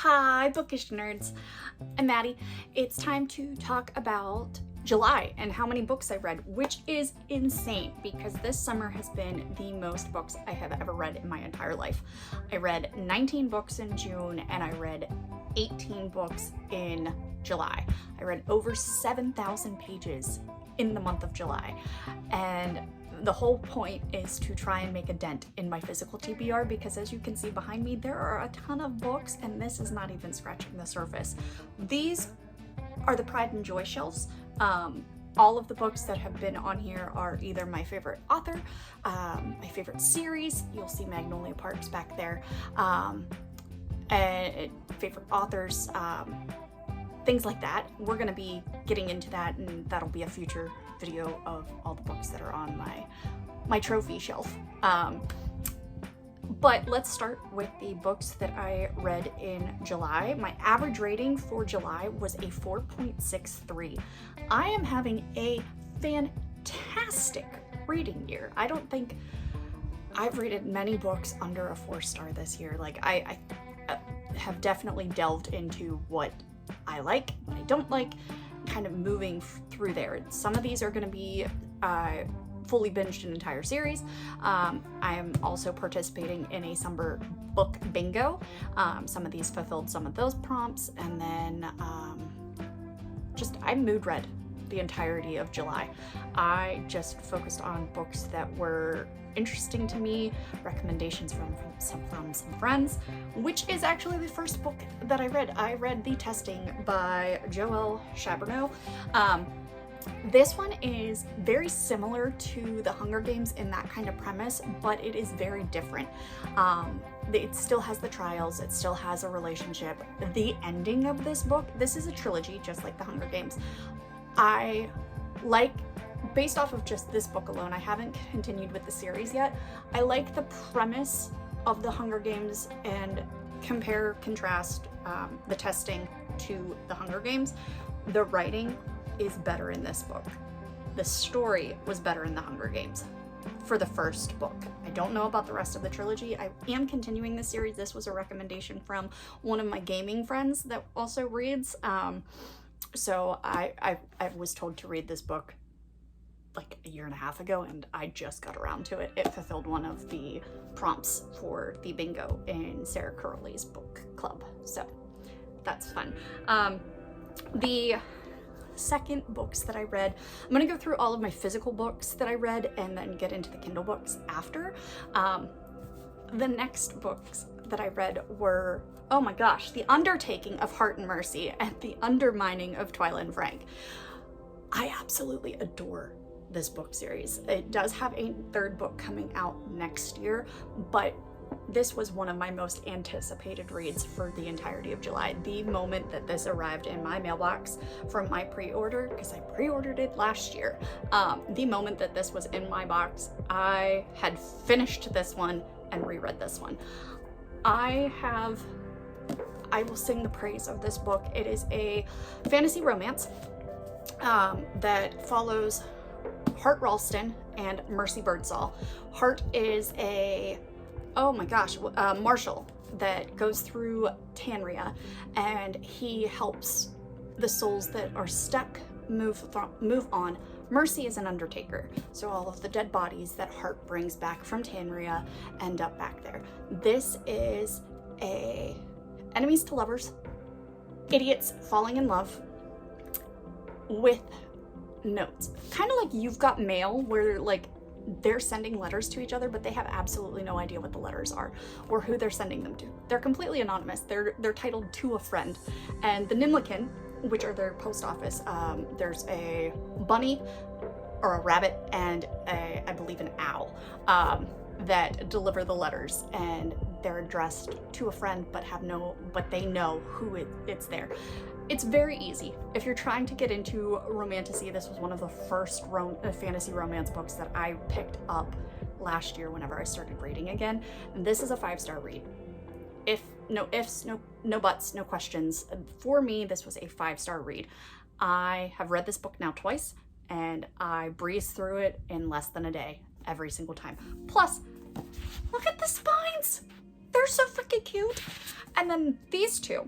Hi, bookish nerds. I'm Maddie. It's time to talk about July and how many books I read, which is insane because this summer has been the most books I have ever read in my entire life. I read 19 books in June and I read 18 books in July. I read over 7,000 pages in the month of July, and the whole point is to try and make a dent in my physical TBR because, as you can see behind me, there are a ton of books and this is not even scratching the surface. These are the Pride and Joy shelves. All of the books that have been on here are either my favorite author, my favorite series, you'll see Magnolia Parks back there, and favorite authors, things like that. We're gonna be getting into that, and that'll be a future video of all the books that are on my trophy shelf. But let's start with the books that I read in July. My average rating for July was a 4.63. I am having a fantastic reading year. I don't think I've rated many books under a 4-star this year. Like I have definitely delved into what I like, what I don't like, kind of moving through there. Some of these are going to be fully binged an entire series. I am also participating in a summer book bingo. Some of these fulfilled some of those prompts, and then I mood read the entirety of July. I just focused on books that were interesting to me, recommendations from some friends, which is actually the first book that I read. I read The Testing by Joelle Chabourneau. This one is very similar to The Hunger Games in that kind of premise, but it is very different. It still has the trials, it still has a relationship. The ending of this book, this is a trilogy just like The Hunger Games. I like, based off of just this book alone, I haven't continued with the series yet. I like the premise of The Hunger Games and contrast The Testing to The Hunger Games. The writing is better in this book. The story was better in The Hunger Games for the first book. I don't know about the rest of the trilogy. I am continuing the series. This was a recommendation from one of my gaming friends that also reads. So I was told to read this book like a year and a half ago, and I just got around to it. It fulfilled one of the prompts for the bingo in Sarah Curley's book club, so that's fun. The second books that I read, I'm gonna go through all of my physical books that I read and then get into the Kindle books after. The next books that I read were, oh my gosh, The Undertaking of Heart and Mercy and The Undermining of Twyla and Frank. I absolutely adore this book series. It does have a third book coming out next year, but this was one of my most anticipated reads for the entirety of July. The moment that this arrived in my mailbox from my pre-order, because I pre-ordered it last year, the moment that this was in my box, I had finished this one and reread this one. I will sing the praise of this book. It is a fantasy romance that follows Hart Ralston and Mercy Birdsall. Hart is a marshal that goes through Tanria, and he helps the souls that are stuck move on. Mercy is an undertaker, so all of the dead bodies that Hart brings back from Tanria end up back there. This is a enemies to lovers, idiots falling in love with notes. Kind of like You've Got Mail, where like they're sending letters to each other, but they have absolutely no idea what the letters are or who they're sending them to. They're completely anonymous. They're titled To a Friend. And the Nimlikin, which are their post office, there's a bunny or a rabbit and I believe an owl that deliver the letters, and they're addressed to a friend but they know who it's there. It's very easy. If you're trying to get into romantasy, this was one of the first fantasy romance books that I picked up last year whenever I started reading again. And this is a 5-star read. No ifs, no buts, no questions. For me, this was a 5-star read. I have read this book now twice, and I breezed through it in less than a day every single time. Plus, look at the spines. They're they're so freaking cute. And then these two,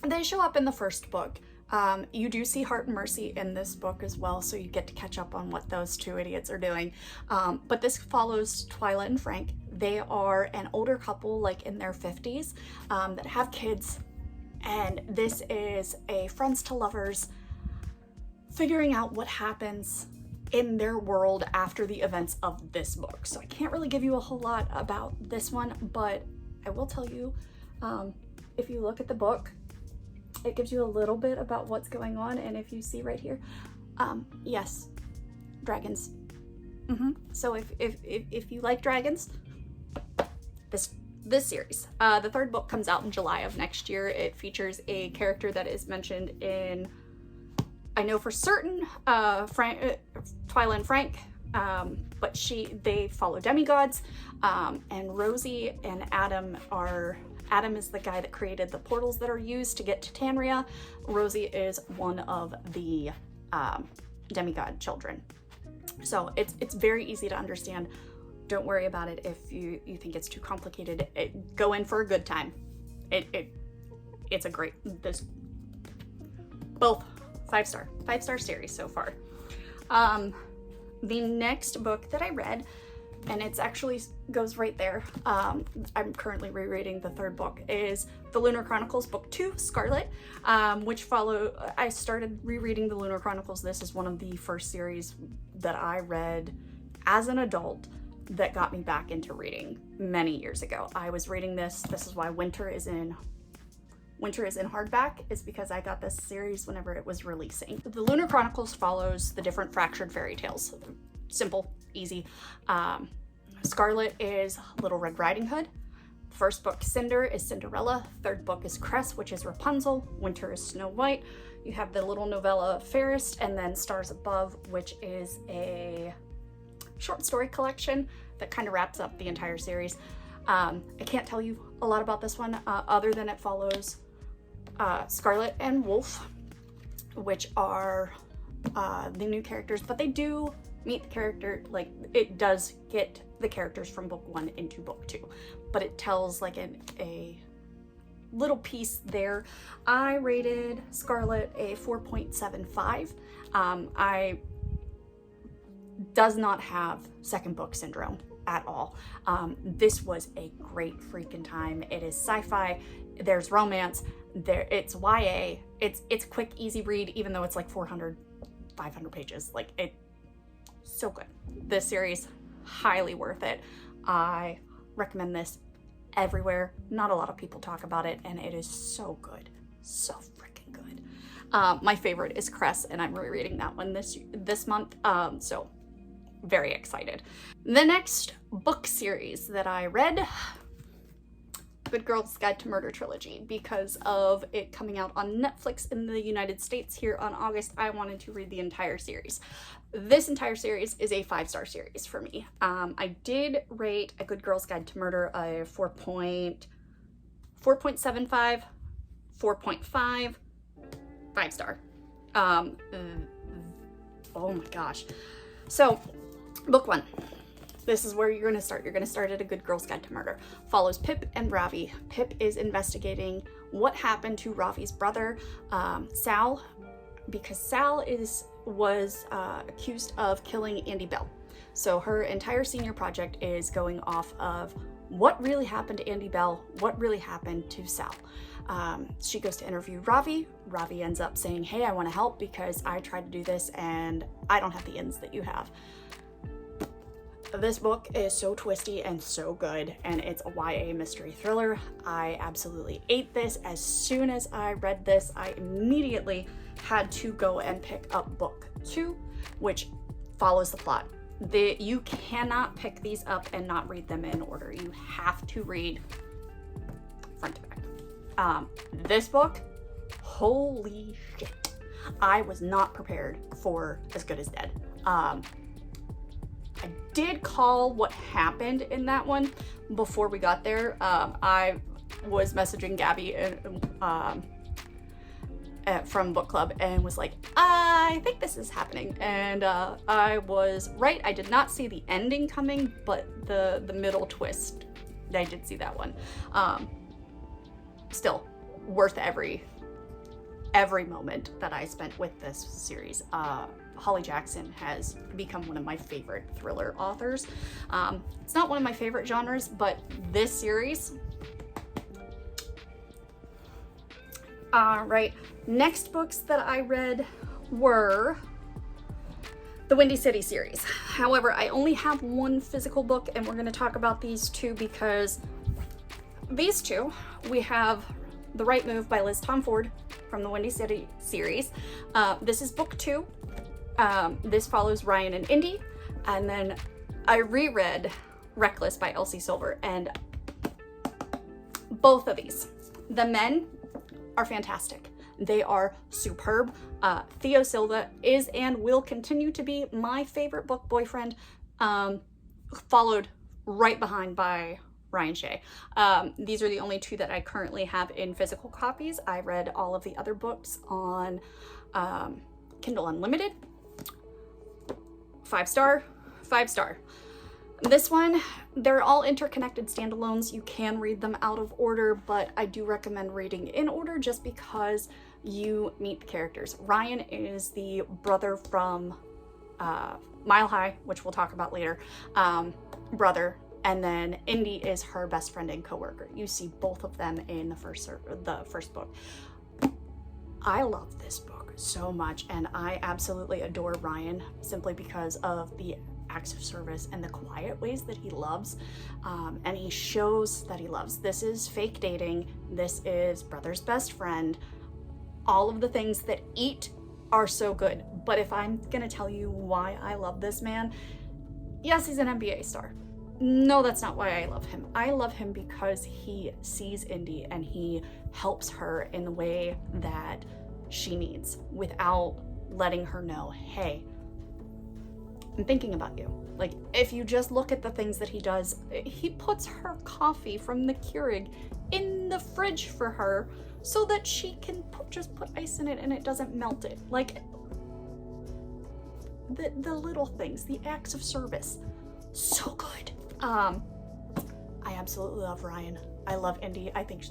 they show up in the first book. You do see Heart and Mercy in this book as well, so you get to catch up on what those two idiots are doing. But this follows Twyla and Frank. They are an older couple, like in their 50s, that have kids, and this is a friends to lovers figuring out what happens in their world after the events of this book. So I can't really give you a whole lot about this one, but I will tell you, if you look at the book, it gives you a little bit about what's going on. And if you see right here, yes, dragons. So if you like dragons, this series. The third book comes out in July of next year. It features a character that is mentioned in, I know for certain, Twyla and Frank, but they follow demigods, and Rosie and Adam is the guy that created the portals that are used to get to Tanria. Rosie is one of the demigod children. So it's very easy to understand. Don't worry about it if you think it's too complicated. Go in for a good time. It's a great, both 5-star series so far. The next book that I read, and it's actually goes right there, I'm currently rereading the third book, is The Lunar Chronicles Book 2, Scarlet, I started rereading The Lunar Chronicles. This is one of the first series that I read as an adult that got me back into reading many years ago. I was reading this is why Winter is in hardback, is because I got this series whenever it was releasing. The Lunar Chronicles follows the different fractured fairy tales. Simple, easy. Scarlet is Little Red Riding Hood. First book, Cinder, is Cinderella. Third book is Cress, which is Rapunzel. Winter is Snow White. You have the little novella Fairest, and then Stars Above, which is a short story collection that kind of wraps up the entire series. I can't tell you a lot about this one other than it follows Scarlet and Wolf, which are the new characters, but they do meet the character, like it does get the characters from book 1 into book 2, but it tells like a little piece there. I rated Scarlet a 4.75. I does not have second book syndrome at all. This was a great freaking time. It is sci-fi, there's romance, it's YA, it's quick, easy read, even though it's like 400, 500 pages. Like, it so good. This series, highly worth it. I recommend this everywhere. Not a lot of people talk about it, and it is so good. So freaking good. My favorite is Cress, and I'm rereading that one this month. So very excited. The next book series that I read, Good Girl's Guide to Murder trilogy. Because of it coming out on Netflix in the United States here on August, I wanted to read the entire series. This entire series is a 5-star series for me. I did rate A Good Girl's Guide to Murder a 4.75, 4.5, 5-star. Oh my gosh. So, book 1. This is where you're going to start. You're going to start at A Good Girl's Guide to Murder. Follows Pip and Ravi. Pip is investigating what happened to Ravi's brother, Sal, because Sal was accused of killing Andy Bell. So her entire senior project is going off of what really happened to Andy Bell, what really happened to Sal. She goes to interview Ravi. Ravi ends up saying, hey, I want to help because I tried to do this and I don't have the ends that you have. This book is so twisty and so good, and it's a YA mystery thriller. I absolutely ate this. As soon as I read this, I immediately had to go and pick up book 2, which follows the plot. You cannot pick these up and not read them in order. You have to read front to back. This book, holy shit. I was not prepared for As Good as Dead. I did call what happened in that one before we got there. I was messaging Gabby from book club and was like, I think this is happening. And I was right. I did not see the ending coming, but the middle twist I did see that one. Still worth every moment that I spent with this series. Holly Jackson has become one of my favorite thriller authors. It's not one of my favorite genres, but this series. Right, next books that I read were the Windy City series. However, I only have one physical book, and we're going to talk about these two because these two, we have The Right Move by Liz Tomford from the Windy City series. This is book 2. This follows Ryan and Indy, and then I reread Reckless by Elsie Silver, and both of these, the men are fantastic. They are superb. Theo Silva is and will continue to be my favorite book boyfriend, followed right behind by Ryan Shea. These are the only two that I currently have in physical copies. I read all of the other books on Kindle Unlimited. 5-star, 5-star. This one, they're all interconnected standalones. You can read them out of order, but I do recommend reading in order just because you meet the characters. Ryan is the brother from Mile High, which we'll talk about later, brother, and then Indy is her best friend and coworker. You see both of them in the first book. I love this book so much, and I absolutely adore Ryan simply because of the acts of service and the quiet ways that he loves, and he shows that he loves. This is fake dating. This is brother's best friend. All of the things that eat are so good. But if I'm gonna tell you why I love this man, yes, he's an NBA star. No, that's not why I love him. I love him because he sees Indy and he helps her in the way that she needs without letting her know, hey, I'm thinking about you. Like, if you just look at the things that he does, he puts her coffee from the Keurig in the fridge for her so that she can just put ice in it and it doesn't melt it. Like, the little things, the acts of service, so good. I absolutely love Ryan. I love Indy. I think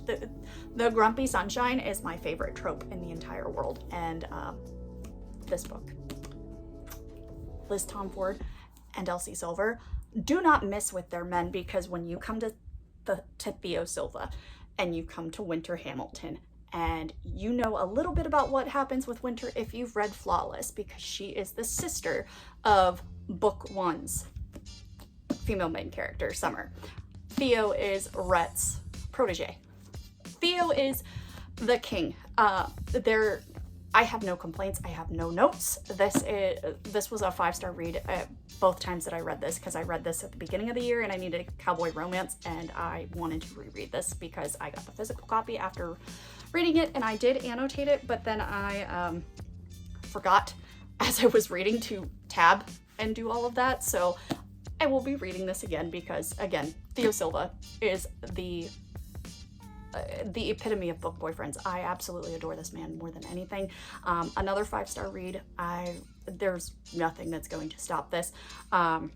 the grumpy sunshine is my favorite trope in the entire world. And this book, Liz Tomford and Elsie Silver, do not miss with their men, because when you come to Theo Silva and you come to Winter Hamilton and you know a little bit about what happens with Winter if you've read Flawless, because she is the sister of book 1's female main character, Summer. Theo is Rhett's protege. Theo is the king. I have no complaints. I have no notes. This was a 5-star read both times that I read this, because I read this at the beginning of the year and I needed a cowboy romance, and I wanted to reread this because I got the physical copy after reading it, and I did annotate it, but then I forgot as I was reading to tab and do all of that. So I will be reading this again because, again, Theo Silva is the epitome of book boyfriends. I absolutely adore this man more than anything. Another 5-star read. There's nothing that's going to stop this. I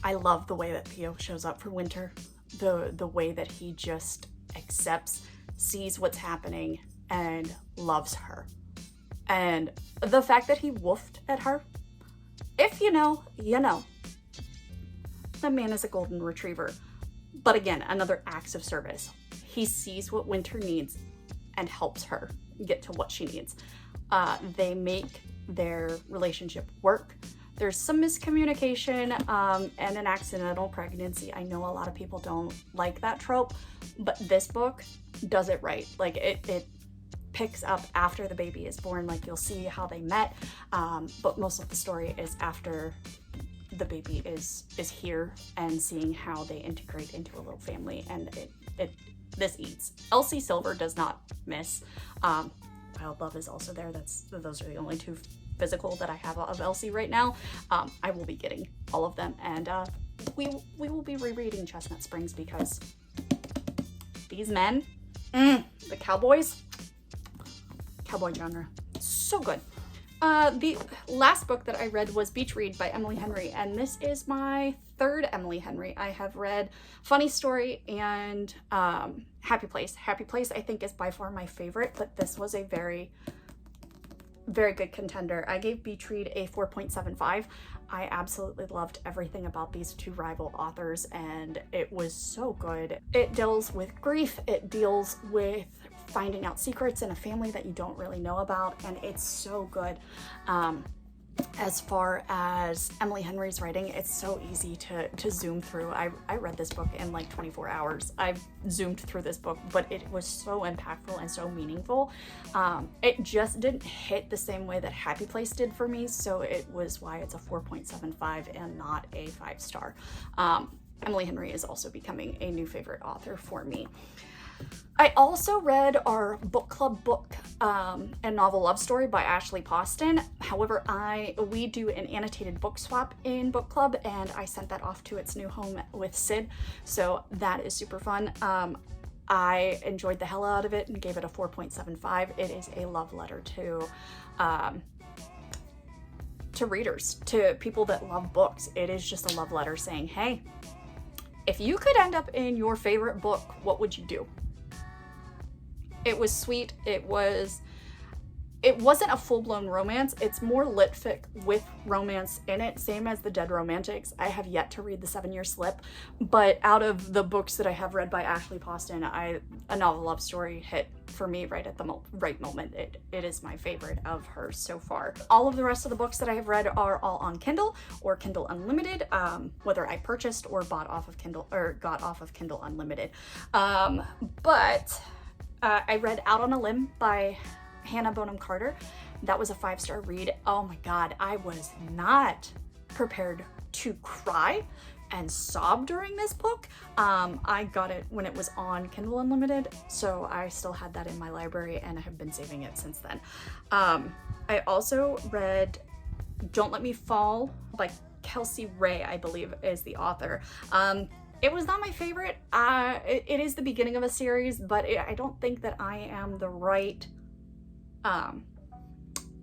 love the way that Theo shows up for Winter, the way that he just accepts, sees what's happening, and loves her. And the fact that he woofed at her, if you know, you know. The man is a golden retriever. But again, another acts of service. He sees what Winter needs and helps her get to what she needs. They make their relationship work. There's some miscommunication and an accidental pregnancy. I know a lot of people don't like that trope, but this book does it right. Like, it picks up after the baby is born. Like, you'll see how they met, but most of the story is after the baby is here and seeing how they integrate into a little family, and this eats. Elsie Silver does not miss. Wild Love is also there. Those are the only two physical that I have of Elsie right now. I will be getting all of them, and we will be rereading Chestnut Springs because these men, the cowboy genre, so good. The last book that I read was Beach Read by Emily Henry, and this is my third Emily Henry. I have read Funny Story and Happy Place. Happy Place I think is by far my favorite, but this was a very good contender. I gave Beach Read a 4.75. I absolutely loved everything about these two rival authors, and it was so good. It deals with grief, it deals with finding out secrets in a family that you don't really know about, and it's so good. As far as Emily Henry's writing, it's so easy to zoom through. I read this book in like 24 hours. I've zoomed through this book, but it was so impactful and so meaningful. It just didn't hit the same way that Happy Place did for me, so it was why it's a 4.75 and not a 5-star. Emily Henry is also becoming a new favorite author for me. I also read our book club book and novel Love Story by Ashley Poston. However, we do an annotated book swap in book club, and I sent that off to its new home with Sid, so that is super fun. I enjoyed the hell out of it and gave it a 4.75. It is a love letter to readers, to people that love books. It is just a love letter saying, hey, if you could end up in your favorite book, what would you do? It was sweet. It wasn't a full-blown romance. It's more lit fic with romance in it, same as the Dead Romantics. I have yet to read The 7-Year Slip, but out of the books that I have read by Ashley Poston, A Novel Love Story hit for me right at the right moment. It is my favorite of hers so far. All of the rest of the books that I have read are all on Kindle or Kindle Unlimited, whether I purchased or bought off of Kindle or got off of Kindle Unlimited. I read Out on a Limb by Hannah Bonham Carter. That was a 5-star read. Oh my God, I was not prepared to cry and sob during this book. I got it when it was on Kindle Unlimited, so I still had that in my library and I have been saving it since then. I also read Don't Let Me Fall by Kelsey Ray, I believe is the author. It was not my favorite. It is the beginning of a series, but I don't think that I am the right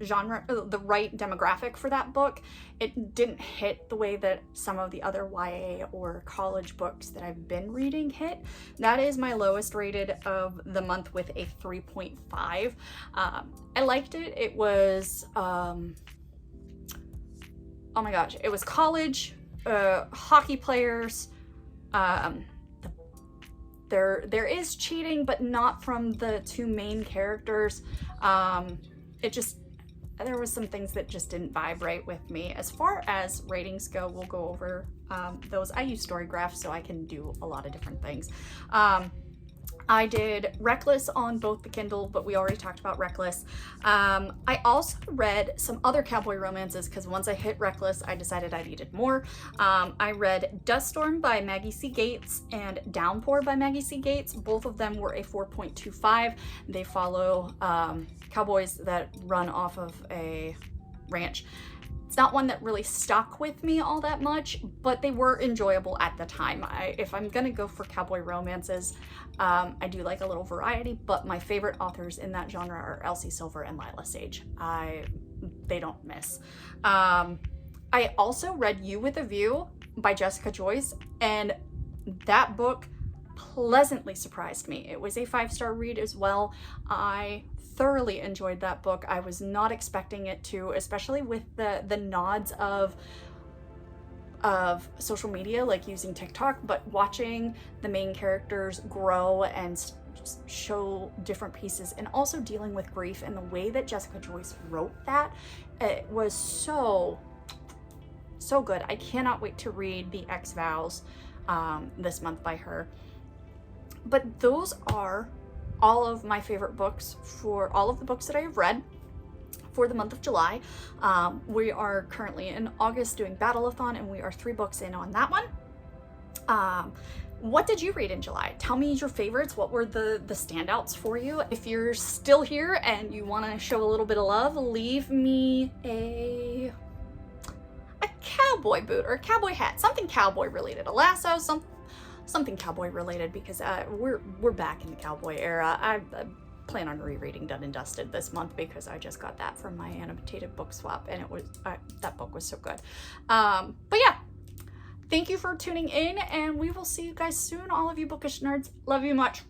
genre, the right demographic for that book. It didn't hit the way that some of the other YA or college books that I've been reading hit. That is my lowest rated of the month with a 3.5. I liked it. It was, oh my gosh, it was college, hockey players. There is cheating, but not from the two main characters. There was some things that just didn't vibe right with me. As far as ratings go, we'll go over those. I use StoryGraph, so I can do a lot of different things. I did Reckless on both the Kindle, but we already talked about Reckless. I also read some other cowboy romances because once I hit Reckless, I decided I needed more. I read Dust Storm by Maggie C. Gates and Downpour by Maggie C. Gates. Both of them were a 4.25. They follow cowboys that run off of a ranch. It's not one that really stuck with me all that much, but they were enjoyable at the time. If I'm gonna go for cowboy romances, I do like a little variety, but my favorite authors in that genre are Elsie Silver and Lila Sage. They don't miss. I also read You with a View by Jessica Joyce, and that book pleasantly surprised me. It was a 5-star read as well. I thoroughly enjoyed that book. I was not expecting it to, especially with the nods of social media, like using TikTok, but watching the main characters grow and show different pieces, and also dealing with grief and the way that Jessica Joyce wrote that, it was so good. I cannot wait to read The X Vows this month by her. But those are all of my favorite books for all of the books that I have read for the month of July. We are currently in August doing Battle-a-thon, and we are 3 books in on that one. What did you read in July? Tell me your favorites. What were the standouts for you? If you're still here and you want to show a little bit of love, leave me a cowboy boot or a cowboy hat, something cowboy related, a lasso, something cowboy related, because we're back in the cowboy era. I plan on rereading Done and Dusted this month because I just got that from my annotated book swap, and it was that book was so good. But yeah, Thank you for tuning in, and we will see you guys soon, all of you bookish nerds. Love you much.